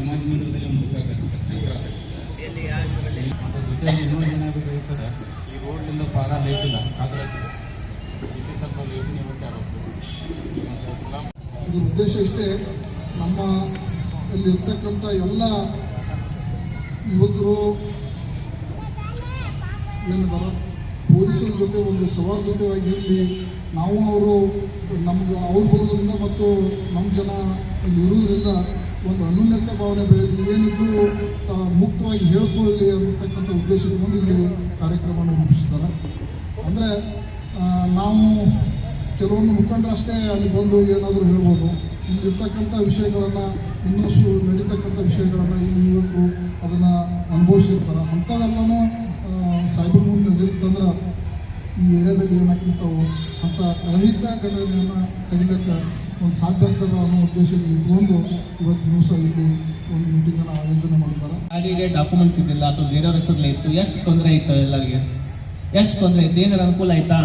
ಸಮಾಜ ಮಂದಿರದಲ್ಲಿ ಒಂದು ಬುಕ್ ಆಗುತ್ತೆ ಸರ್, ಜೊತೆಯಲ್ಲಿ ಇನ್ನೊಂದು ಏನಾಗಬೇಕು ಸರ್, ಈ ರೋಡ್ಲಿಂದ ಭಾಳ ಲೈಟ್ ಇಲ್ಲ, ಆದರೆ ಇಲ್ಲಿ ಸ್ವಲ್ಪ ಲೈಟಿನ ವ್ಯವಸ್ಥೆ ಆಗಬೇಕು. ಇದ್ರ ಉದ್ದೇಶ ಇಷ್ಟೇ, ನಮ್ಮ ಇಲ್ಲಿರ್ತಕ್ಕಂಥ ಎಲ್ಲ ಯುವಕರು ಏನಿದಾರ ಪೊಲೀಸರ ಜೊತೆ ಒಂದು ಸೌಹಾರ್ದತೆಯಾಗಿ ಇರಲಿ, ನಾವು ಅವರು ನಮ್ಗೆ ಅವ್ರು ಬರೋದ್ರಿಂದ ಮತ್ತು ನಮ್ಮ ಜನ ಇಲ್ಲಿ ಇರೋದ್ರಿಂದ ಒಂದು ಅನ್ಯೋನ್ಯತೆ ಭಾವನೆ ಬೆಳೆಯಲಿ, ಏನಿದ್ರು ಮುಕ್ತವಾಗಿ ಹೇಳ್ಕೊಳ್ಳಿ ಅನ್ನತಕ್ಕಂಥ ಉದ್ದೇಶದಿಂದ ಇಲ್ಲಿ ಕಾರ್ಯಕ್ರಮವನ್ನು ರೂಪಿಸ್ತಾರೆ. ಅಂದರೆ ನಾವು ಕೆಲವೊಂದು ಮುಖಂಡರಷ್ಟೇ ಅಲ್ಲಿ ಬಂದು ಏನಾದರೂ ಹೇಳ್ಬೋದು, ಇಲ್ಲಿರ್ತಕ್ಕಂಥ ವಿಷಯಗಳನ್ನು ಇನ್ನಷ್ಟು ನಡೀತಕ್ಕಂಥ ವಿಷಯಗಳನ್ನು ಈ ಯುವಕರು ಅದನ್ನು ಅನುಭವಿಸಿರ್ತಾರೆ. ಅಂಥವೆಲ್ಲನೂ ಸೈಬರ್ ಮುಂದೆ ನಜರಿತ್ತಂದ್ರೆ ಈ ಏರಿಯಾದಲ್ಲಿ ಏನಾಗ್ತಿರ್ತಾವೆ ಅಂಥ ರಹಿತ ಘಟನೆಯನ್ನು ತೆಗಿಲಿಕ್ಕೆ ಒಂದು ಸಾಧ್ಯ ಆಗ್ತದೆ ಅನ್ನೋ ಉದ್ದೇಶಕ್ಕೆ ಇಟ್ಕೊಂಡು ಇವತ್ತು ದಿವಸ ಇಲ್ಲಿ ಒಂದು ಮೀಟಿಂಗನ್ನು ಆಯೋಜನೆ ಮಾಡ್ತಾರೆ. ಗಾಡಿಗೆ ಡಾಕ್ಯುಮೆಂಟ್ಸ್ ಇದ್ದಿಲ್ಲ ಅಥವಾ ಬೇರೆಯವ್ರ ಹೆಸರಲ್ಲಿ ಇತ್ತು, ಎಷ್ಟು ತೊಂದರೆ ಇತ್ತು, ಎಲ್ಲರಿಗೆ ಎಷ್ಟು ತೊಂದರೆ ಇತ್ತು, ಏನಾರು ಅನುಕೂಲ ಆಯ್ತಾ?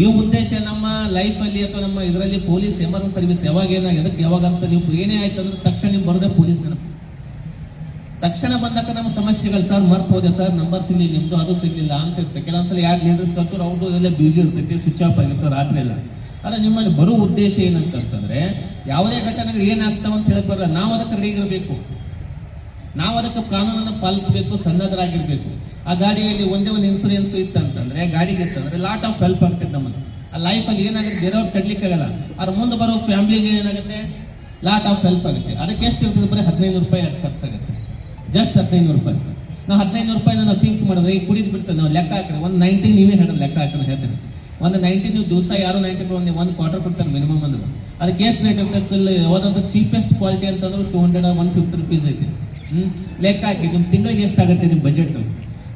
ಈ ಉದ್ದೇಶ ನಮ್ಮ ಲೈಫಲ್ಲಿ ಅಥವಾ ನಮ್ಮ ಇದರಲ್ಲಿ ಪೊಲೀಸ್ ಎಮರ್ಜೆನ್ಸಿ ಸರ್ವಿಸ್ ಯಾವಾಗ ಎದಕ್ಕೆ ಯಾವಾಗ ಅಂತ ನೀವು ಏನೇ ಆಯ್ತು ಅಂದ್ರೆ ತಕ್ಷಣ ನೀವು ಬರೋದೇ ಪೊಲೀಸ್ ನೆನಪು. ತಕ್ಷಣ ಬಂದಾಗ ನಮ್ಮ ಸಮಸ್ಯೆಗಳು, ಸರ್ ಮರ್ತು ಹೋದೆ ಸರ್, ನಂಬರ್ ಸಿಗಲಿಲ್ಲ ನಿಮ್ದು, ಅದು ಸಿಗಲಿಲ್ಲ ಅಂತ ಇರುತ್ತೆ. ಕೆಲವೊಂದ್ಸಲ ಯಾರು ಲೀಡರ್ಸ್ ಕಲ್ತರು ಅವ್ರದ್ದು ಎಲ್ಲ ಬ್ಯುಸಿ ಇರ್ತೈತಿ, ಸ್ವಿಚ್ ಆಫ್ ಆಗಿರ್ತಾರೆ ರಾತ್ರಿ ಎಲ್ಲ. ಆದರೆ ನಿಮ್ಮಲ್ಲಿ ಬರೋ ಉದ್ದೇಶ ಏನಂತಂದ್ರೆ ಯಾವುದೇ ಘಟನೆಗಳು ಏನಾಗ್ತಾವ ಅಂತ ಹೇಳಕ್ ಬರಲ್ಲ, ನಾವು ಅದಕ್ಕೆ ರೆಡಿ ಇರಬೇಕು, ನಾವು ಅದಕ್ಕೆ ಕಾನೂನನ್ನು ಪಾಲಿಸಬೇಕು, ಸನ್ನದ್ಧರಾಗಿರ್ಬೇಕು. ಆ ಗಾಡಿಯಲ್ಲಿ ಒಂದೇ ಒಂದು ಇನ್ಸೂರೆನ್ಸ್ ಇತ್ತಂತಂದ್ರೆ ಗಾಡಿಗೆ ಇತ್ತಂದ್ರೆ ಲಾಟ್ ಆಫ್ ಹೆಲ್ಪ್ ಆಗ್ತದೆ ನಮಗೆ. ಆ ಲೈಫಲ್ಲಿ ಏನಾಗುತ್ತೆ ಬೇರೆಯವ್ರು ಕಡ್ಲಿಕ್ಕೆ ಆಗಲ್ಲ, ಅವ್ರ ಮುಂದೆ ಬರೋ ಫ್ಯಾಮಿಲಿಗೆ ಏನಾಗುತ್ತೆ ಲಾಟ್ ಆಫ್ ಹೆಲ್ಪ್ ಆಗುತ್ತೆ. ಅದಕ್ಕೆ ಎಷ್ಟು ಇರ್ತದೆ? ಬರೀ 15 ರೂಪಾಯಿ ಖರ್ಚಾಗುತ್ತೆ, ಜಸ್ಟ್ 15 ರೂಪಾಯಿ. ನಾವು 15 ರೂಪಾಯಿನ ನಾವು ಥಿಂಕ್ ಮಾಡಿದ್ರೆ ಈಗ ಕುಡಿದು ಬಿಡ್ತೇವೆ ನಾವು. ಲೆಕ್ಕ ಹಾಕಿದ್ರೆ ಒಂದು 90 ನೀವೇ ಹೇಳಿ ಲೆಕ್ಕ ಹಾಕಿದ್ರೆ ಹೇಳ್ತೇನೆ. ಒಂದು 90 ನೀವು ದಿವಸ ಯಾರು 90 ಒಂದು ಕ್ವಾರ್ಟರ್ ಕೊಡ್ತಾರೆ ಮಿನಿಮಮ್ ಅಂದ್ರೆ. ಅದಕ್ಕೆ ಎಷ್ಟು ರೇಟ್ ಇರ್ತದೆ? ಯಾವ್ದಾದ್ರು ಚೀಪೆಸ್ಟ್ ಕ್ವಾಲಿಟಿ ಅಂತಂದ್ರೆ 200-150 ರೂಪೀಸ್ ಐತಿ. ಲೆಕ್ಕ ಹಾಕಿ ನಿಮ್ಮ ತಿಂಗಳಿಗೆ ಎಷ್ಟಾಗುತ್ತೆ ನಿಮ್ಮ ಬಜೆಟ್,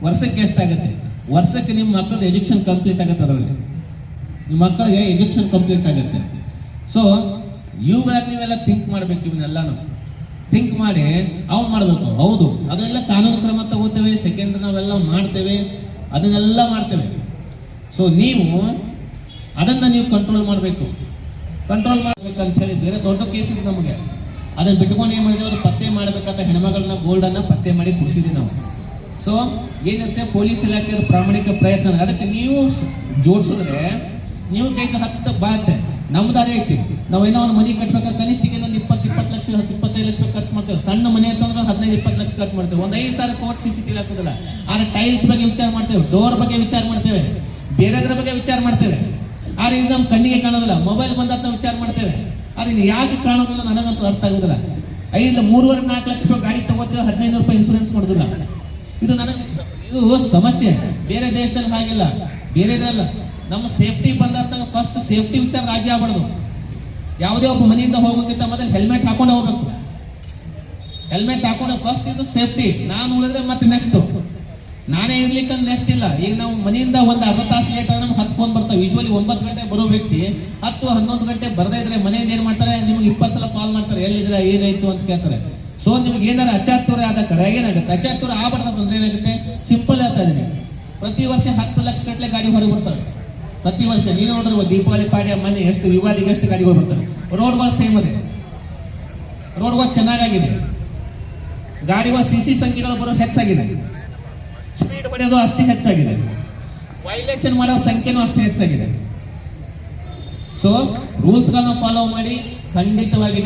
ವರ್ಷಕ್ಕೆ ಎಷ್ಟಾಗುತ್ತೆ? ವರ್ಷಕ್ಕೆ ನಿಮ್ಮ ಮಕ್ಕಳದ್ದು ಎಜುಕೇಷನ್ ಕಂಪ್ಲೀಟ್ ಆಗುತ್ತೆ, ಅದರಲ್ಲಿ ನಿಮ್ಮ ಮಕ್ಕಳಿಗೆ ಎಜುಕೇಷನ್ ಕಂಪ್ಲೀಟ್ ಆಗುತ್ತೆ. ಸೊ ಇವುಗಳಾಗಿ ನೀವೆಲ್ಲ ಥಿಂಕ್ ಮಾಡ್ಬೇಕು, ಇವನ್ನೆಲ್ಲಾನು ಥಿಂಕ್ ಮಾಡಿ ಅವ್ನು ಮಾಡಬೇಕು. ಹೌದು, ಅದೆಲ್ಲ ಕಾನೂನು ಕ್ರಮ ತಗೋತೇವೆ, ಸೆಕೆಂಡ್ ನಾವೆಲ್ಲ ಮಾಡ್ತೇವೆ, ಅದನ್ನೆಲ್ಲ ಮಾಡ್ತೇವೆ. ಸೊ ನೀವು ಅದನ್ನ ನೀವು ಕಂಟ್ರೋಲ್ ಮಾಡಬೇಕು. ಕಂಟ್ರೋಲ್ ಮಾಡ್ಬೇಕಂತ ಹೇಳಿ ಬೇರೆ ದೊಡ್ಡ ಕೇಸ್ ಇದೆ ನಮಗೆ. ಅದನ್ನ ಬಿಟ್ಕೊಂಡು ಏನ್ ಮಾಡಿದೆವು, ಅದು ಪತ್ತೆ ಮಾಡಬೇಕಂತ ಹೆಣ್ಮಗಳನ್ನ ಗೋಲ್ಡನ್ನ ಪತ್ತೆ ಮಾಡಿ ಕುಡಿಸಿದ್ವಿ ನಾವು. ಸೊ ಏನಿರುತ್ತೆ, ಪೊಲೀಸ್ ಇಲಾಖೆಯ ಪ್ರಾಮಾಣಿಕ ಪ್ರಯತ್ನ. ಅದಕ್ಕೆ ನೀವು ಜೋಡಿಸಿದ್ರೆ ನೀವು ಕೈಗೆ 10 ಬಾತೆ ನಮ್ದಾರೇ ಐತಿ. ನಾವು ಏನೋ ಒಂದು ಮನೆ ಕಟ್ಬೇಕಾದ್ರೆ ಕನಿಷ್ಠ ಒಂದು 20 ಲಕ್ಷ 25 ಲಕ್ಷ ಖರ್ಚು ಮಾಡ್ತೇವೆ. ಸಣ್ಣ ಮನೆ ಅಂತಂದ್ರೆ 15-20 ಲಕ್ಷ ಖರ್ಚು ಮಾಡ್ತೇವೆ. ಒಂದು 5 ಸಾವಿರ ಕೋಟ್ CCTV ಹಾಕೋದಿಲ್ಲ. ಆದ್ರೆ ಟೈಲ್ಸ್ ಬಗ್ಗೆ ವಿಚಾರ ಮಾಡ್ತೇವೆ, ಡೋರ್ ಬಗ್ಗೆ ವಿಚಾರ ಮಾಡ್ತೇವೆ, ಬೇರೆದ್ರ ಬಗ್ಗೆ ವಿಚಾರ ಮಾಡ್ತೇವೆ. ಆದ್ರೆ ಇದು ನಮ್ಮ ಕಣ್ಣಿಗೆ ಕಾಣೋದಿಲ್ಲ. ಮೊಬೈಲ್ ಬಂದ ವಿಚಾರ ಮಾಡ್ತೇವೆ, ಆದ್ರೆ ಇದು ಯಾಕೆ ಕಾಣೋದಿಲ್ಲ ನನಗಂತೂ ಅರ್ಥ ಆಗೋದಿಲ್ಲ. 3.5-4 ಲಕ್ಷ ರೂಪಾಯಿ ಗಾಡಿ ತಗೋತೇವೆ, 15 ರೂಪಾಯಿ ಇನ್ಸೂರೆನ್ಸ್ ಮಾಡೋದಿಲ್ಲ. ಇದು ಸಮಸ್ಯೆ. ಬೇರೆ ದೇಶದಲ್ಲಿ ಹಾಗಿಲ್ಲ, ಬೇರೆದಲ್ಲ. ನಮ್ಮ ಸೇಫ್ಟಿ ಬಂದಾಗ ಫಸ್ಟ್ ಸೇಫ್ಟಿ ವಿಚಾರ ರಾಜಿ ಆಗ್ಬಾರ್ದು. ಯಾವುದೇ ಒಬ್ಬ ಮನೆಯಿಂದ ಹೋಗೋಕ್ಕಿಂತ ಮೊದಲು ಹೆಲ್ಮೆಟ್ ಹಾಕೊಂಡು ಹೋಗ್ಬೇಕು. ಹೆಲ್ಮೆಟ್ ಹಾಕೊಂಡು ಫಸ್ಟ್ ಇದು ಸೇಫ್ಟಿ. ನಾನು ಉಳಿದ್ರೆ ಮತ್ತೆ ನೆಕ್ಸ್ಟ್ ನಾನೇ ಇರ್ಲಿಕ್ಕೆ ನೆಕ್ಸ್ಟ್ ಇಲ್ಲ. ಈಗ ನಾವು ಮನೆಯಿಂದ ಒಂದು ಅರ್ಧ ತಾಸು ಲೇಟ್ ಆದ್ರೆ ನಮ್ಗೆ 10 ಫೋನ್ ಬರ್ತಾವೆ. ಯೂಶ್ವಲಿ 9 ಗಂಟೆ ಬರೋ ವ್ಯಕ್ತಿ 10-11 ಗಂಟೆ ಬರದೇ ಇದ್ರೆ ಮನೆಯಿಂದ ಏನ್ ಮಾಡ್ತಾರೆ, ನಿಮ್ಗೆ 20 ಸಲ ಕಾಲ್ ಮಾಡ್ತಾರೆ, ಎಲ್ಲಿದ್ರೆ ಏನಾಯ್ತು ಅಂತ ಕೇಳ್ತಾರೆ. ಸೊ ನಿಮ್ಗೆ ಏನಾರ ಅಚಾತುರ ಆದ ಕಡೆ ಏನಾಗುತ್ತೆ, ಅಚಾತುರ ಆಗ್ಬಾರ್ದಂದ್ರೆ ಏನಾಗುತ್ತೆ, ಸಿಂಪಲ್ ಹೇಳ್ತಾ ಇದೀನಿ. ಪ್ರತಿ ವರ್ಷ 10 ಲಕ್ಷ ಗಟ್ಟಲೆ ಗಾಡಿ ಹೊರಗೆ ಬರ್ತಾರೆ. ಪ್ರತಿ ವರ್ಷ ನೀವು ನೋಡಿರ್ಬೋದು, ದೀಪಾವಳಿ ಪಾಡ್ಯ ಮನೆ ಎಷ್ಟು ಯುಗಾದಿಗೆ ಎಷ್ಟು ಗಾಡಿಗಳು ಬರ್ತಾರೆ. ರೋಡ್ಗಳು ಸೇಮ್ ಅದೇ, ರೋಡ್ಗಳು ಚೆನ್ನಾಗಿದೆ, ಗಾಡಿಗಳ CC ಸಂಖ್ಯೆಗಳು ಬರೋ ಹೆಚ್ಚಾಗಿದೆ, ಸ್ಪೀಡ್ ಪಡೆಯೋದು ಅಷ್ಟೇ ಹೆಚ್ಚಾಗಿದೆ, ವೈಲೇಷನ್ ಮಾಡೋ ಸಂಖ್ಯೆನೂ ಅಷ್ಟೇ ಹೆಚ್ಚಾಗಿದೆ. ಸೊ ರೂಲ್ಸ್ಗಳನ್ನ ಫಾಲೋ ಮಾಡಿ ಖಂಡಿತವಾಗಿ